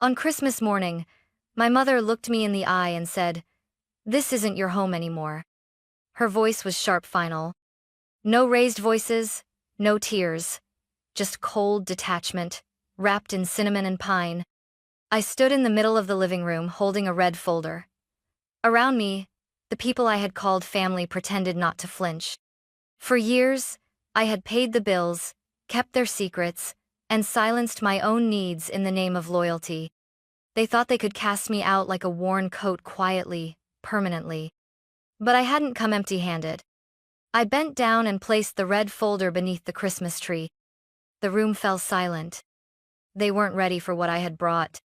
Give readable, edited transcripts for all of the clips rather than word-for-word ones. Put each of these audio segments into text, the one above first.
On Christmas morning, my mother looked me in the eye and said, "This isn't your home anymore." Her voice was sharp final. No raised voices, no tears, just cold detachment, wrapped in cinnamon and pine. I stood in the middle of the living room holding a red folder. Around me, the people I had called family pretended not to flinch. For years, I had paid the bills, kept their secrets, and silenced my own needs in the name of loyalty. They thought they could cast me out like a worn coat quietly, permanently. But I hadn't come empty-handed. I bent down and placed the red folder beneath the Christmas tree. The room fell silent. They weren't ready for what I had brought.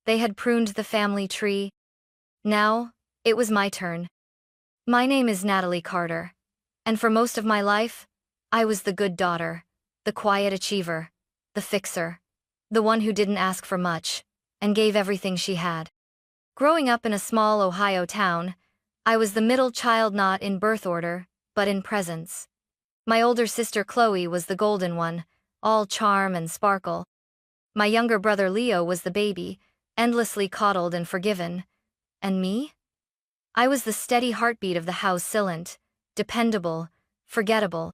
They had pruned the family tree. Now, it was my turn. My name is Natalie Carter. And for most of my life, I was the good daughter, the quiet achiever, the fixer, the one who didn't ask for much, and gave everything she had. Growing up in a small Ohio town, I was the middle child, not in birth order, but in presence. My older sister Chloe was the golden one, all charm and sparkle. My younger brother Leo was the baby, endlessly coddled and forgiven. And me? I was the steady heartbeat of the house, silent, dependable, forgettable.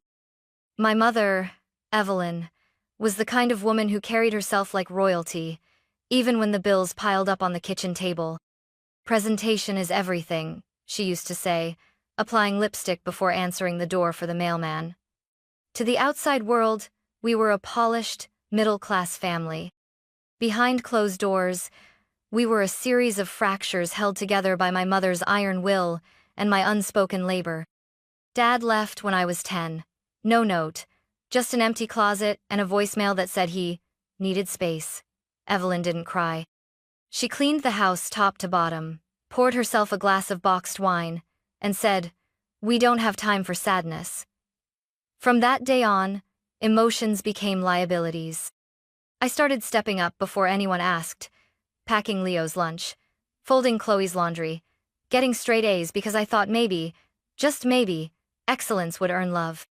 My mother, Evelyn, was the kind of woman who carried herself like royalty, even when the bills piled up on the kitchen table. "Presentation is everything," she used to say, applying lipstick before answering the door for the mailman. To the outside world, we were a polished, middle-class family. Behind closed doors, we were a series of fractures held together by my mother's iron will and my unspoken labor. Dad left when I was 10. No note, just an empty closet and a voicemail that said he needed space. Evelyn didn't cry. She cleaned the house top to bottom, poured herself a glass of boxed wine, and said, "We don't have time for sadness." From that day on, emotions became liabilities. I started stepping up before anyone asked, packing Leo's lunch, folding Chloe's laundry, getting straight A's because I thought maybe, just maybe, excellence would earn love.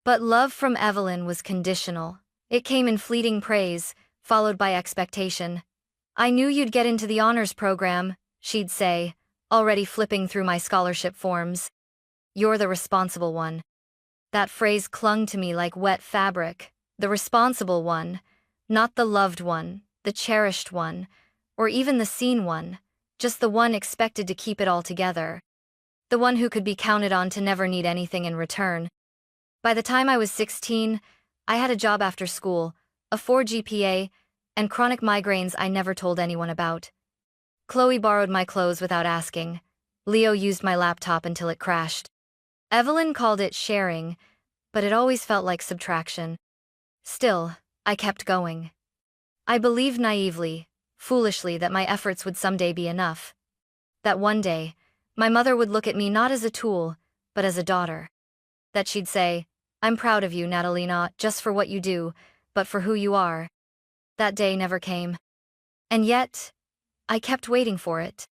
But love from Evelyn was conditional. It came in fleeting praise, followed by expectation. "I knew you'd get into the honors program," she'd say, already flipping through my scholarship forms. "You're the responsible one." That phrase clung to me like wet fabric. The responsible one, not the loved one, the cherished one, or even the seen one, just the one expected to keep it all together. The one who could be counted on to never need anything in return. By the time I was 16, I had a job after school, a 4 GPA, and chronic migraines I never told anyone about. Chloe borrowed my clothes without asking. Leo used my laptop until it crashed. Evelyn called it sharing, but it always felt like subtraction. Still, I kept going. I believed naively, foolishly, that my efforts would someday be enough. That one day, my mother would look at me not as a tool, but as a daughter. That she'd say, "I'm proud of you, Natalie, not just for what you do, but for who you are." That day never came. And yet, I kept waiting for it.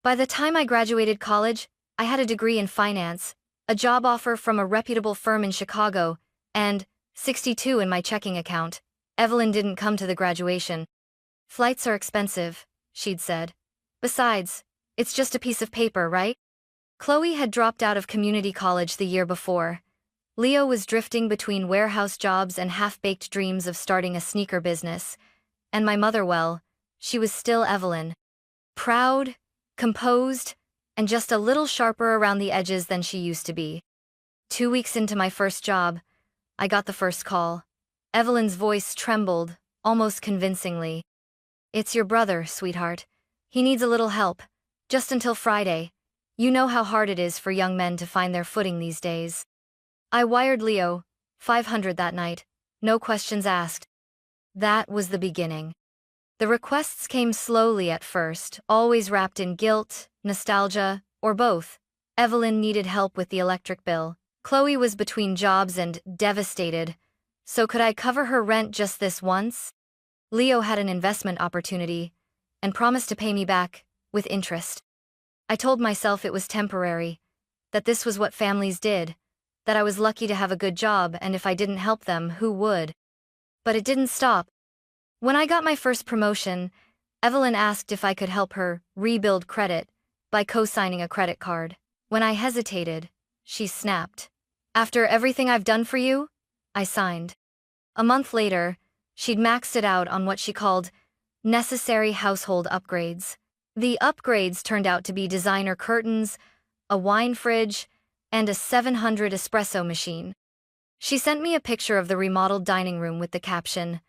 By the time I graduated college, I had a degree in finance, a job offer from a reputable firm in Chicago, and 62 in my checking account. Evelyn didn't come to the graduation. "Flights are expensive," she'd said. "Besides, it's just a piece of paper, right?" Chloe had dropped out of community college the year before. Leo was drifting between warehouse jobs and half-baked dreams of starting a sneaker business. And my mother, well, she was still Evelyn. Proud, composed, and just a little sharper around the edges than she used to be. 2 weeks into my first job, I got the first call. Evelyn's voice trembled, almost convincingly. "It's your brother, sweetheart. He needs a little help. Just until Friday. You know how hard it is for young men to find their footing these days." I wired Leo, 500 that night, no questions asked. That was the beginning. The requests came slowly at first, always wrapped in guilt, nostalgia, or both. Evelyn needed help with the electric bill. Chloe was between jobs and devastated. So could I cover her rent just this once? Leo had an investment opportunity and promised to pay me back with interest. I told myself it was temporary, that this was what families did, that I was lucky to have a good job, and if I didn't help them, who would? But it didn't stop. When I got my first promotion, Evelyn asked if I could help her rebuild credit by co-signing a credit card. When I hesitated, she snapped. After everything I've done for you? I signed. A month later, she'd maxed it out on what she called necessary household upgrades. The upgrades turned out to be designer curtains, a wine fridge, and a 700 espresso machine. She sent me a picture of the remodeled dining room with the caption,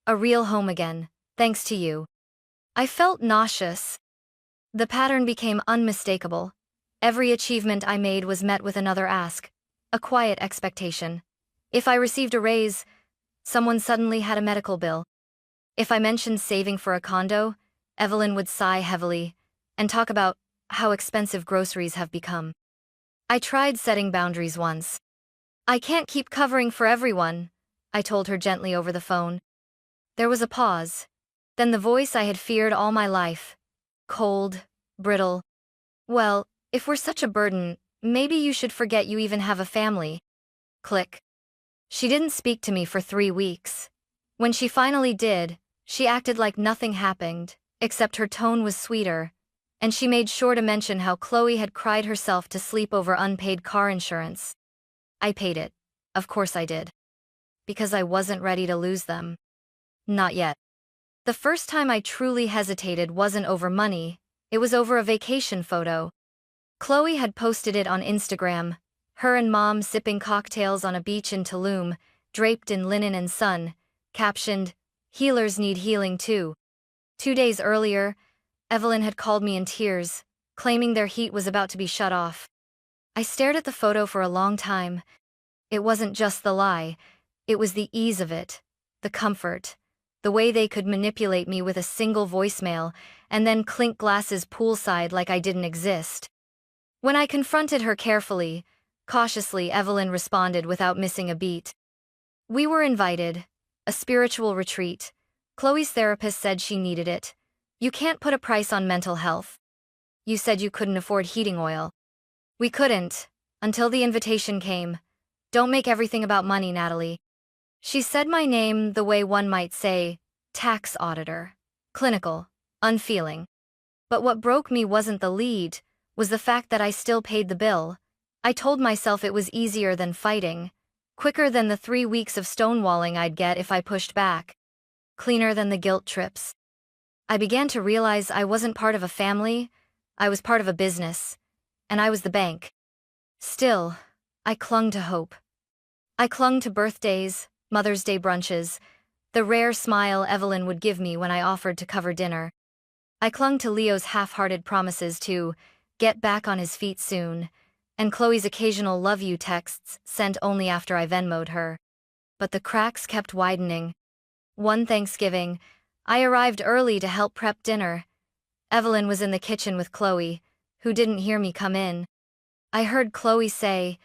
"A real home again, thanks to you." I felt nauseous. The pattern became unmistakable. Every achievement I made was met with another ask, a quiet expectation. If I received a raise, someone suddenly had a medical bill. If I mentioned saving for a condo, Evelyn would sigh heavily and talk about how expensive groceries have become. I tried setting boundaries once. "I can't keep covering for everyone," I told her gently over the phone. There was a pause. Then the voice I had feared all my life. Cold, brittle. "Well, if we're such a burden, maybe you should forget you even have a family." Click. She didn't speak to me for 3 weeks. When she finally did, she acted like nothing happened, except her tone was sweeter, and she made sure to mention how Chloe had cried herself to sleep over unpaid car insurance. I paid it. Of course I did. Because I wasn't ready to lose them. Not yet. The first time I truly hesitated wasn't over money, it was over a vacation photo. Chloe had posted it on Instagram, her and Mom sipping cocktails on a beach in Tulum, draped in linen and sun, captioned, "Healers need healing too." 2 days earlier, Evelyn had called me in tears, claiming their heat was about to be shut off. I stared at the photo for a long time. It wasn't just the lie, it was the ease of it, the comfort, the way they could manipulate me with a single voicemail and then clink glasses poolside like I didn't exist. When I confronted her carefully, cautiously, Evelyn responded without missing a beat. "We were invited. A spiritual retreat. Chloe's therapist said she needed it. You can't put a price on mental health. You said you couldn't afford heating oil." "We couldn't, until the invitation came. Don't make everything about money, Natalie." She said my name the way one might say, tax auditor. Clinical, unfeeling. But what broke me wasn't the lead, was the fact that I still paid the bill. I told myself it was easier than fighting, quicker than the 3 weeks of stonewalling I'd get if I pushed back, cleaner than the guilt trips. I began to realize I wasn't part of a family, I was part of a business, and I was the bank. Still, I clung to hope. I clung to birthdays, Mother's Day brunches, the rare smile Evelyn would give me when I offered to cover dinner. I clung to Leo's half-hearted promises to get back on his feet soon, and Chloe's occasional love you texts sent only after I Venmo'd her. But the cracks kept widening. One Thanksgiving, I arrived early to help prep dinner. Evelyn was in the kitchen with Chloe, who didn't hear me come in. I heard Chloe say,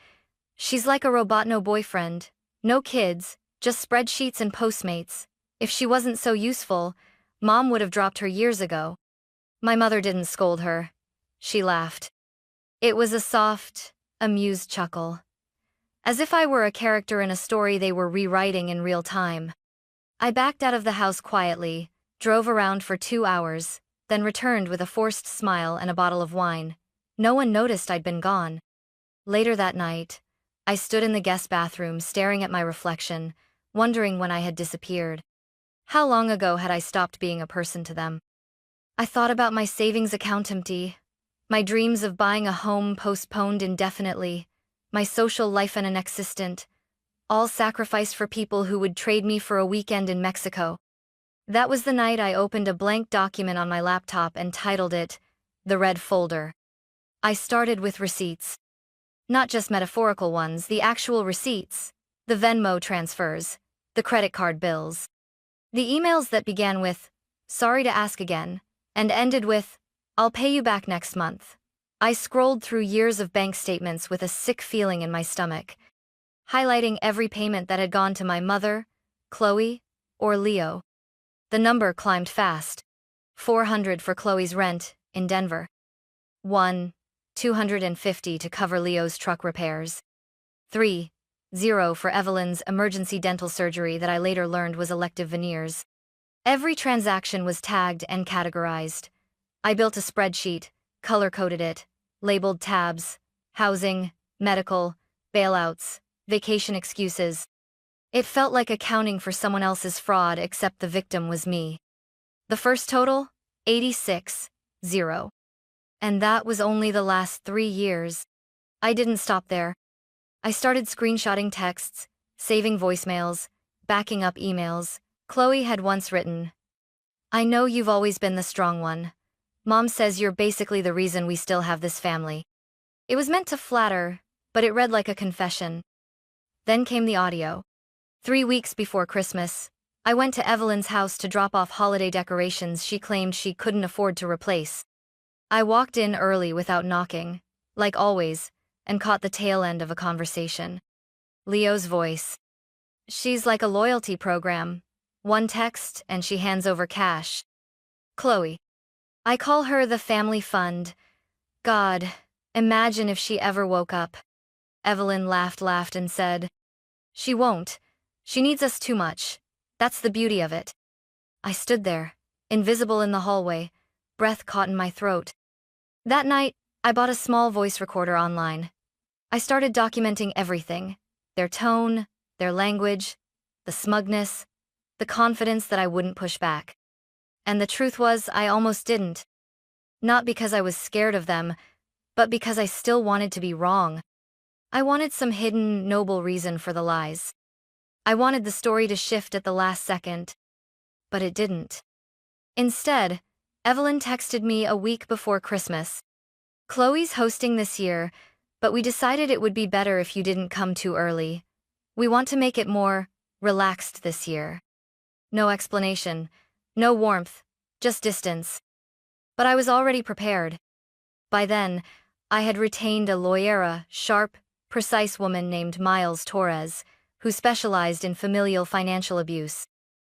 "She's like a robot, no boyfriend, no kids, just spreadsheets and Postmates. If she wasn't so useful, Mom would have dropped her years ago." My mother didn't scold her. She laughed. It was a soft, amused chuckle. As if I were a character in a story they were rewriting in real time. I backed out of the house quietly, drove around for 2 hours, then returned with a forced smile and a bottle of wine. No one noticed I'd been gone. Later that night, I stood in the guest bathroom staring at my reflection, wondering when I had disappeared. How long ago had I stopped being a person to them? I thought about my savings account empty, my dreams of buying a home postponed indefinitely, my social life non-existent, all sacrificed for people who would trade me for a weekend in Mexico. That was the night I opened a blank document on my laptop and titled it, "The Red Folder." I started with receipts. Not just metaphorical ones, the actual receipts, the Venmo transfers, the credit card bills. The emails that began with, "Sorry to ask again," and ended with, "I'll pay you back next month." I scrolled through years of bank statements with a sick feeling in my stomach, highlighting every payment that had gone to my mother, Chloe, or Leo. The number climbed fast. $400 for Chloe's rent in Denver. $250 to cover Leo's truck repairs. $3,000 for Evelyn's emergency dental surgery that I later learned was elective veneers. Every transaction was tagged and categorized. I built a spreadsheet, color-coded it, labeled tabs, housing, medical, bailouts, vacation excuses. It felt like accounting for someone else's fraud, except the victim was me. The first total? 86, 0. And that was only the last 3 years. I didn't stop there. I started screenshotting texts, saving voicemails, backing up emails. Chloe had once written, "I know you've always been the strong one. Mom says you're basically the reason we still have this family." It was meant to flatter, but it read like a confession. Then came the audio. 3 weeks before Christmas, I went to Evelyn's house to drop off holiday decorations she claimed she couldn't afford to replace. I walked in early without knocking, like always, and caught the tail end of a conversation. Leo's voice. "She's like a loyalty program. One text and she hands over cash." Chloe. "I call her the family fund. God, imagine if she ever woke up." Evelyn laughed and said, "She won't. She needs us too much. That's the beauty of it." I stood there, invisible in the hallway, breath caught in my throat. That night, I bought a small voice recorder online. I started documenting everything: their tone, their language, the smugness, the confidence that I wouldn't push back. And the truth was, I almost didn't. Not because I was scared of them, but because I still wanted to be wrong. I wanted some hidden, noble reason for the lies. I wanted the story to shift at the last second. But it didn't. Instead, Evelyn texted me a week before Christmas. "Chloe's hosting this year, but we decided it would be better if you didn't come too early. We want to make it more relaxed this year." No explanation, no warmth, just distance. But I was already prepared. By then, I had retained a lawyera, sharp, precise woman named Miles Torres, who specialized in familial financial abuse.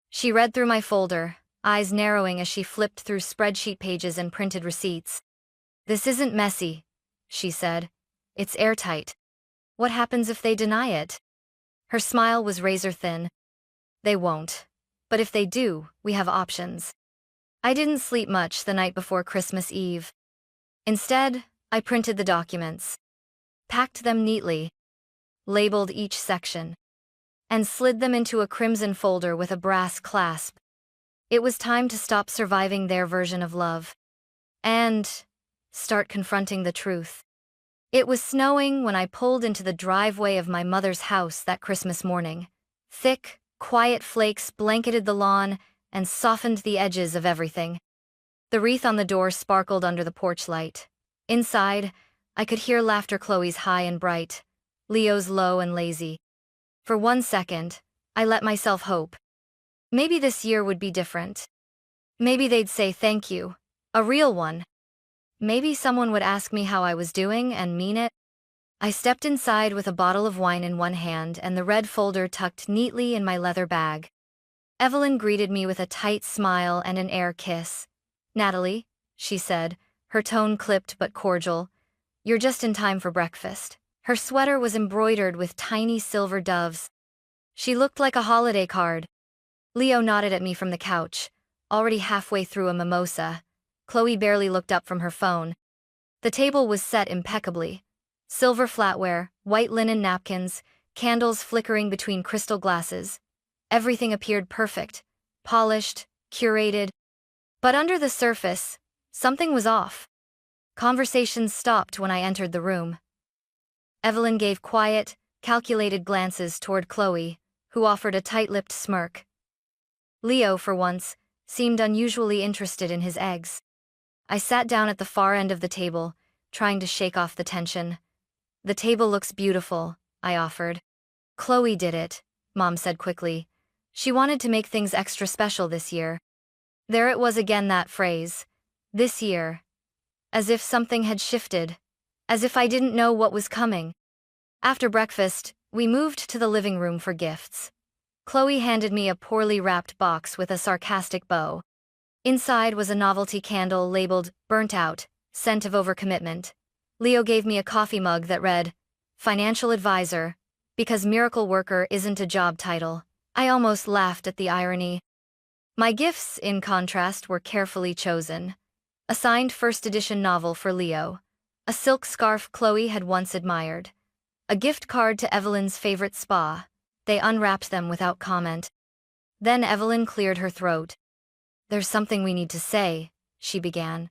She read through my folder, eyes narrowing as she flipped through spreadsheet pages and printed receipts. "This isn't messy," she said. "It's airtight. What happens if they deny it?" Her smile was razor-thin. "They won't. But if they do, we have options." I didn't sleep much the night before Christmas Eve. Instead, I printed the documents, packed them neatly, labeled each section, and slid them into a crimson folder with a brass clasp. It was time to stop surviving their version of love and start confronting the truth. It was snowing when I pulled into the driveway of my mother's house that Christmas morning. Thick, quiet flakes blanketed the lawn and softened the edges of everything. The wreath on the door sparkled under the porch light. Inside, I could hear laughter, Chloe's high and bright, Leo's low and lazy. For 1 second, I let myself hope. Maybe this year would be different. Maybe they'd say thank you, a real one. Maybe someone would ask me how I was doing and mean it. I stepped inside with a bottle of wine in one hand and the red folder tucked neatly in my leather bag. Evelyn greeted me with a tight smile and an air kiss. "Natalie," she said, her tone clipped but cordial, "you're just in time for breakfast." Her sweater was embroidered with tiny silver doves. She looked like a holiday card. Leo nodded at me from the couch, already halfway through a mimosa. Chloe barely looked up from her phone. The table was set impeccably. Silver flatware, white linen napkins, candles flickering between crystal glasses. Everything appeared perfect, polished, curated. But under the surface, something was off. Conversations stopped when I entered the room. Evelyn gave quiet, calculated glances toward Chloe, who offered a tight-lipped smirk. Leo, for once, seemed unusually interested in his eggs. I sat down at the far end of the table, trying to shake off the tension. "The table looks beautiful," I offered. "Chloe did it," Mom said quickly. "She wanted to make things extra special this year." There it was again, that phrase. This year. As if something had shifted. As if I didn't know what was coming. After breakfast, we moved to the living room for gifts. Chloe handed me a poorly wrapped box with a sarcastic bow. Inside was a novelty candle labeled "Burnt Out," scent of overcommitment. Leo gave me a coffee mug that read, "Financial Advisor," because miracle worker isn't a job title. I almost laughed at the irony. My gifts, in contrast, were carefully chosen. A signed first edition novel for Leo, a silk scarf Chloe had once admired, a gift card to Evelyn's favorite spa. They unwrapped them without comment. Then Evelyn cleared her throat. "There's something we need to say," she began.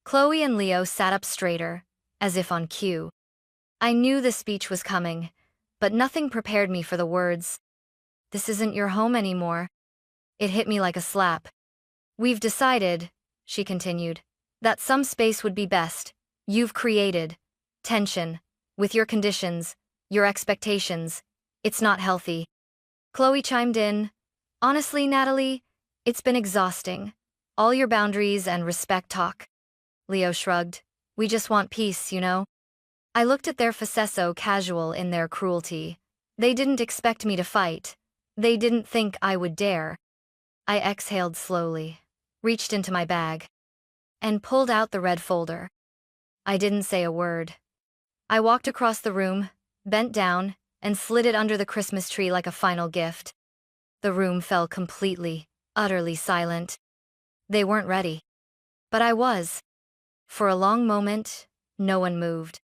Chloe and Leo sat up straighter, as if on cue. I knew the speech was coming, but nothing prepared me for the words. "This isn't your home anymore." It hit me like a slap. "We've decided," she continued, "that some space would be best. You've created tension with your conditions, your expectations. It's not healthy." Chloe chimed in, "Honestly, Natalie, it's been exhausting. All your boundaries and respect talk." Leo shrugged. "We just want peace, you know." I looked at their facesso casual in their cruelty. They didn't expect me to fight. They didn't think I would dare. I exhaled slowly, reached into my bag, and pulled out the red folder. I didn't say a word. I walked across the room, bent down, and slid it under the Christmas tree like a final gift. The room fell completely, utterly silent. They weren't ready. But I was. For a long moment, no one moved.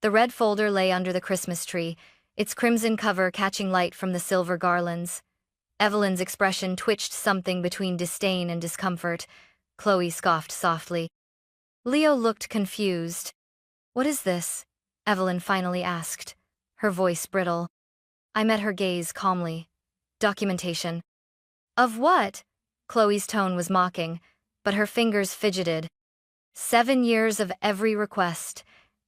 The red folder lay under the Christmas tree, its crimson cover catching light from the silver garlands. Evelyn's expression twitched something between disdain and discomfort. Chloe scoffed softly. Leo looked confused. "What is this?" Evelyn finally asked, her voice brittle. I met her gaze calmly. "Documentation." "Of what?" Chloe's tone was mocking, but her fingers fidgeted. 7 years of every request,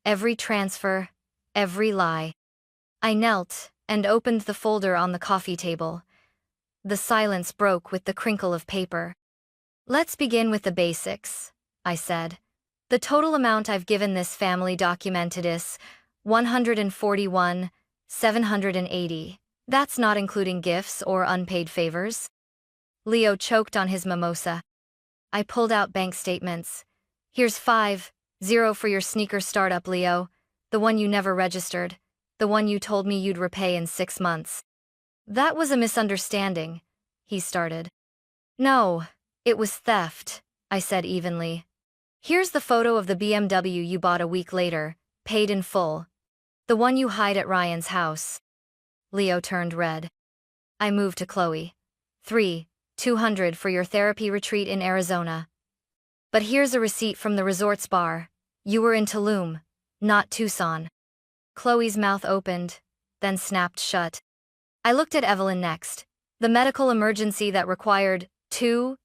every transfer, every lie. I knelt and opened the folder on the coffee table. The silence broke with the crinkle of paper. "Let's begin with the basics," I said. "The total amount I've given this family documented is 141,780. That's not including gifts or unpaid favors." Leo choked on his mimosa. I pulled out bank statements. "Here's 50 for your sneaker startup, Leo. The one you never registered. The one you told me you'd repay in 6 months." "That was a misunderstanding," he started. "No, it was theft," I said evenly. "Here's the photo of the BMW you bought a week later, paid in full. The one you hide at Ryan's house." Leo turned red. I moved to Chloe. 200 for your therapy retreat in Arizona. But here's a receipt from the resort's bar. You were in Tulum, not Tucson." Chloe's mouth opened, then snapped shut. I looked at Evelyn next. "The medical emergency that required 20?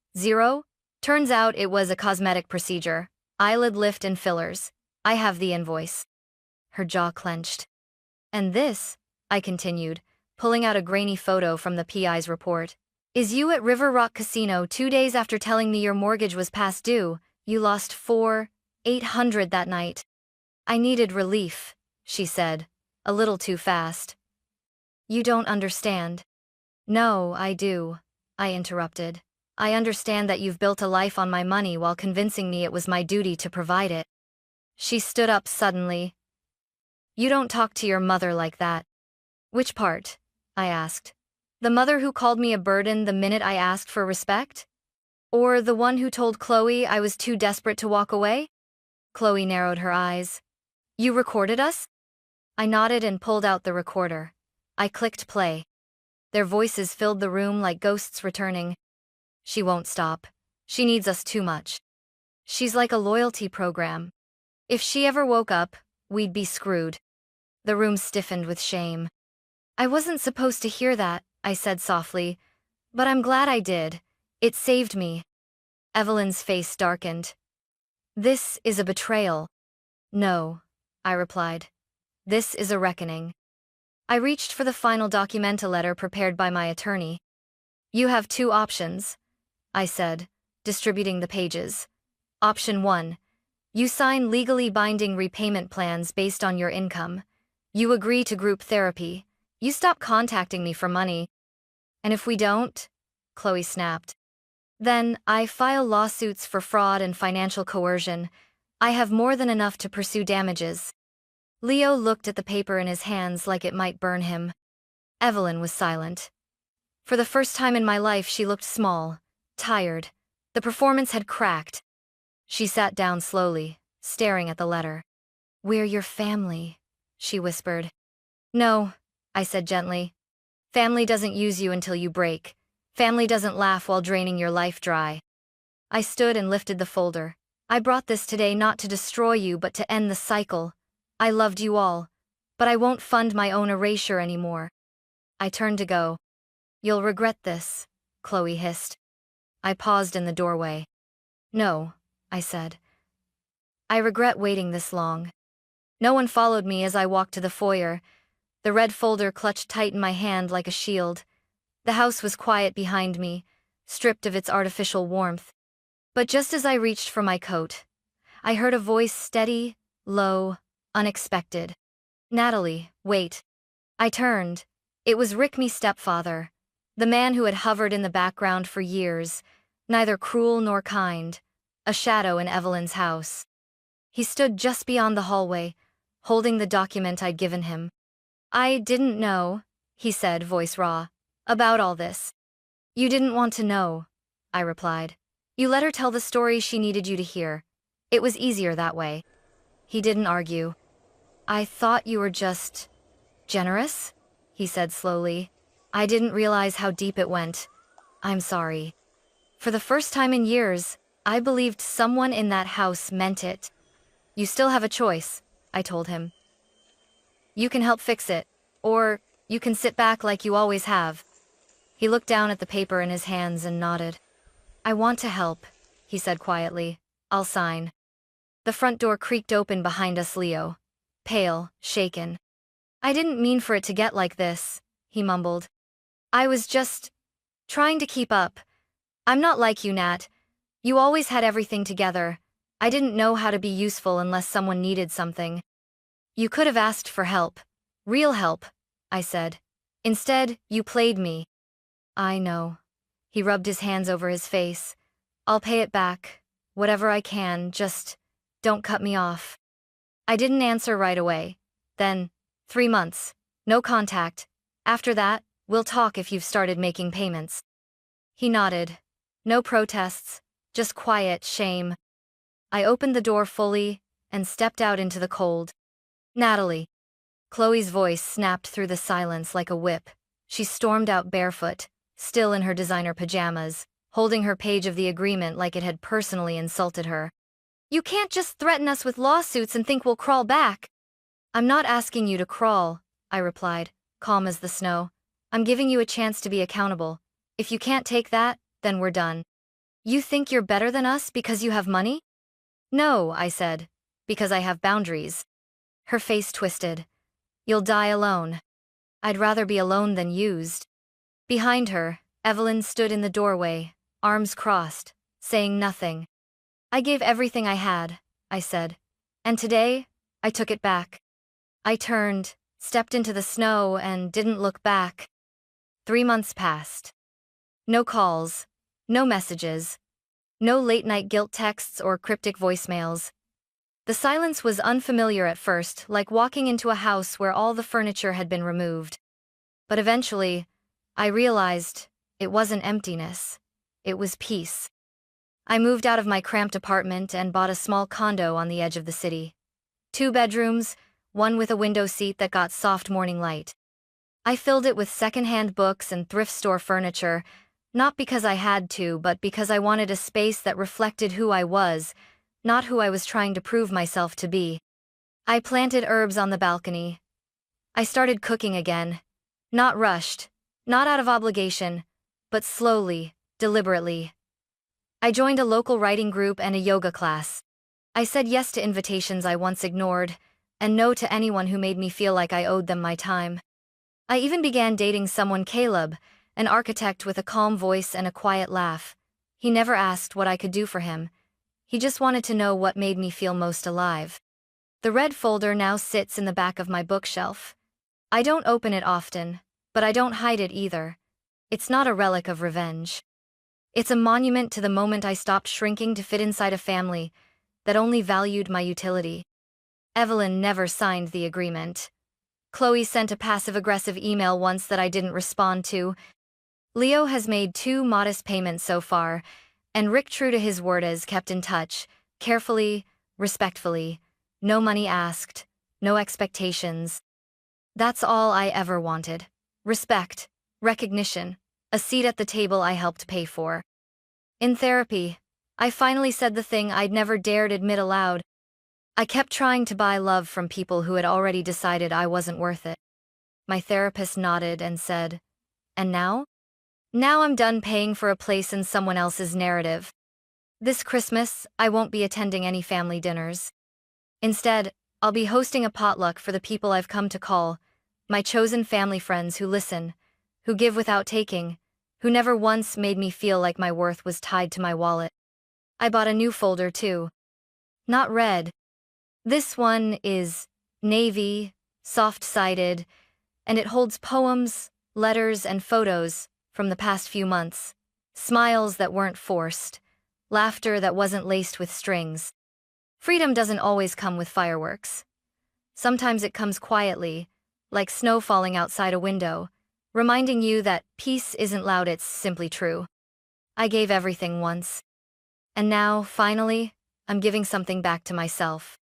Turns out it was a cosmetic procedure. Eyelid lift and fillers. I have the invoice." Her jaw clenched. "And this," I continued, pulling out a grainy photo from the PI's report, "is you at River Rock Casino 2 days after telling me your mortgage was past due. You lost 4,800 that night." "I needed relief," she said, a little too fast. "You don't understand." "No, I do," I interrupted. "I understand that you've built a life on my money while convincing me it was my duty to provide it." She stood up suddenly. "You don't talk to your mother like that." "Which part?" I asked. "The mother who called me a burden the minute I asked for respect? Or the one who told Chloe I was too desperate to walk away?" Chloe narrowed her eyes. "You recorded us?" I nodded and pulled out the recorder. I clicked play. Their voices filled the room like ghosts returning. "She won't stop. She needs us too much. She's like a loyalty program. If she ever woke up, we'd be screwed." The room stiffened with shame. "I wasn't supposed to hear that," I said softly, "but I'm glad I did. It saved me." Evelyn's face darkened. "This is a betrayal." "No," I replied. "This is a reckoning." I reached for the final documenta letter prepared by my attorney. "You have 2 options," I said, distributing the pages. "Option 1. You sign legally binding repayment plans based on your income. You agree to group therapy. You stop contacting me for money. And if we don't," Chloe snapped, "then I file lawsuits for fraud and financial coercion. I have more than enough to pursue damages." Leo looked at the paper in his hands like it might burn him. Evelyn was silent. For the first time in my life, she looked small, tired. The performance had cracked. She sat down slowly, staring at the letter. "We're your family," she whispered. "No," I said gently. "Family doesn't use you until you break. Family doesn't laugh while draining your life dry." I stood and lifted the folder. "I brought this today not to destroy you but to end the cycle. I loved you all, but I won't fund my own erasure anymore." I turned to go. "You'll regret this," Chloe hissed. I paused in the doorway. "No," I said. "I regret waiting this long." No one followed me as I walked to the foyer. The red folder clutched tight in my hand like a shield. The house was quiet behind me, stripped of its artificial warmth. But just as I reached for my coat, I heard a voice steady, low, unexpected. "Natalie, wait." I turned. It was Rickme's stepfather, the man who had hovered in the background for years, neither cruel nor kind, a shadow in Evelyn's house. He stood just beyond the hallway, holding the document I'd given him. "I didn't know," he said, voice raw, "about all this." "You didn't want to know," I replied. "You let her tell the story she needed you to hear. It was easier that way." He didn't argue. "I thought you were just generous," he said slowly. "I didn't realize how deep it went. I'm sorry." For the first time in years, I believed someone in that house meant it. "You still have a choice," I told him. "You can help fix it, or you can sit back like you always have." He looked down at the paper in his hands and nodded. "I want to help," he said quietly. "I'll sign." The front door creaked open behind us, Leo. Pale, shaken. "I didn't mean for it to get like this," he mumbled. "I was just trying to keep up. I'm not like you, Nat. You always had everything together. I didn't know how to be useful unless someone needed something." "You could have asked for help. Real help," I said. "Instead, you played me." "I know." He rubbed his hands over his face. "I'll pay it back. Whatever I can, just don't cut me off." I didn't answer right away. Then, 3 months. No contact. "After that, we'll talk if you've started making payments." He nodded. No protests, just quiet shame. I opened the door fully and stepped out into the cold. "Natalie." Chloe's voice snapped through the silence like a whip. She stormed out barefoot, still in her designer pajamas, holding her page of the agreement like it had personally insulted her. "You can't just threaten us with lawsuits and think we'll crawl back." "I'm not asking you to crawl," I replied, calm as the snow. "I'm giving you a chance to be accountable. If you can't take that, then we're done." "You think you're better than us because you have money?" "No," I said, "because I have boundaries." Her face twisted. "You'll die alone." "I'd rather be alone than used." Behind her, Evelyn stood in the doorway, arms crossed, saying nothing. "I gave everything I had," I said. "And today, I took it back." I turned, stepped into the snow, and didn't look back. 3 months passed. No calls, no messages, no late-night guilt texts or cryptic voicemails. The silence was unfamiliar at first, like walking into a house where all the furniture had been removed. But eventually, I realized it wasn't emptiness. It was peace. I moved out of my cramped apartment and bought a small condo on the edge of the city. 2 bedrooms, one with a window seat that got soft morning light. I filled it with secondhand books and thrift store furniture, not because I had to, but because I wanted a space that reflected who I was, not who I was trying to prove myself to be. I planted herbs on the balcony. I started cooking again. Not rushed, not out of obligation, but slowly, deliberately. I joined a local writing group and a yoga class. I said yes to invitations I once ignored, and no to anyone who made me feel like I owed them my time. I even began dating someone, Caleb, an architect with a calm voice and a quiet laugh. He never asked what I could do for him. He just wanted to know what made me feel most alive. The red folder now sits in the back of my bookshelf. I don't open it often, but I don't hide it either. It's not a relic of revenge. It's a monument to the moment I stopped shrinking to fit inside a family that only valued my utility. Evelyn never signed the agreement. Chloe sent a passive-aggressive email once that I didn't respond to. Leo has made 2 modest payments so far, and Rick, true to his word, has kept in touch, carefully, respectfully. No money asked, no expectations. That's all I ever wanted. Respect, recognition, a seat at the table I helped pay for. In therapy, I finally said the thing I'd never dared admit aloud. I kept trying to buy love from people who had already decided I wasn't worth it. My therapist nodded and said, "And now?" "Now I'm done paying for a place in someone else's narrative. This Christmas, I won't be attending any family dinners. Instead, I'll be hosting a potluck for the people I've come to call my chosen family friends who listen, who give without taking, who never once made me feel like my worth was tied to my wallet." I bought a new folder too. Not red. This one is navy, soft-sided, and it holds poems, letters, and photos from the past few months. Smiles that weren't forced, laughter that wasn't laced with strings. Freedom doesn't always come with fireworks. Sometimes it comes quietly, like snow falling outside a window, reminding you that peace isn't loud, it's simply true. I gave everything once. And now, finally, I'm giving something back to myself.